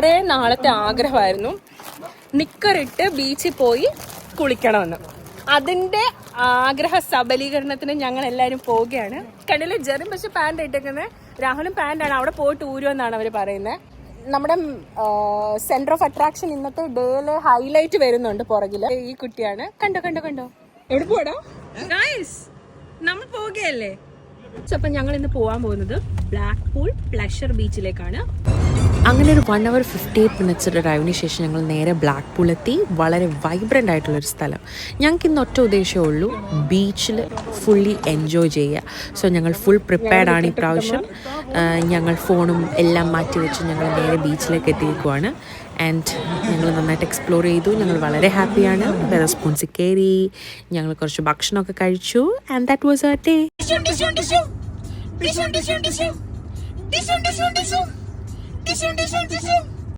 കുറേ നാളത്തെ ആഗ്രഹമായിരുന്നു നിക്കറിട്ട് ബീച്ചിൽ പോയി കുളിക്കണമെന്ന്. അതിൻ്റെ ആഗ്രഹ സബലീകരണത്തിന് ഞങ്ങൾ എല്ലാവരും പോവുകയാണ്. കണ്ണിൽ ജെറിൻ പക്ഷെ പാൻറ് ഇട്ടേക്കുന്നത്, രാഹുലും പാൻറ്റാണ്. അവിടെ പോയിട്ട് ഊരുമെന്നാണ് അവർ പറയുന്നത്. നമ്മുടെ സെന്റർ ഓഫ് അട്രാക്ഷൻ ഇന്നത്തെ ഡേയിലെ ഹൈലൈറ്റ് വരുന്നുണ്ട് പുറകില്. ഈ കുട്ടിയാണ്. കണ്ടോ കണ്ടോ കണ്ടോ, എവിടെ പോടാ ഗൈസ്, നമ്മൾ പോവുകയല്ലേ. അപ്പം ഞങ്ങൾ ഇന്ന് പോകാൻ പോകുന്നത് ബ്ലാക്ക് പൂൾ പ്ലഷർ ബീച്ചിലേക്കാണ്. അങ്ങനെ ഒരു 1 hour 58 minutes ഡ്രൈവിന് ശേഷം ഞങ്ങൾ നേരെ ബ്ലാക്ക് പൂൾ എത്തി. വളരെ വൈബ്രൻ്റ് ആയിട്ടുള്ളൊരു സ്ഥലം. ഞങ്ങൾക്ക് ഇന്ന് ഒറ്റ ഉദ്ദേശമേ ഉള്ളൂ, ബീച്ചിൽ ഫുള്ളി എൻജോയ് ചെയ്യുക. സോ ഞങ്ങൾ ഫുൾ പ്രിപ്പയർഡ് ആണ് ഈ പ്രാവശ്യം. ഞങ്ങൾ ഫോണും എല്ലാം മാറ്റി വെച്ച് ഞങ്ങൾ നേരെ ബീച്ചിലേക്ക് എത്തിയിരിക്കുവാണ്. ആൻഡ് ഞങ്ങൾ നന്നായിട്ട് എക്സ്പ്ലോർ ചെയ്തു. ഞങ്ങൾ വളരെ ഹാപ്പിയാണ്. റെസ്പോൺസിൽ കയറി ഞങ്ങൾ കുറച്ച് ഭക്ഷണമൊക്കെ കഴിച്ചു. And that was our day.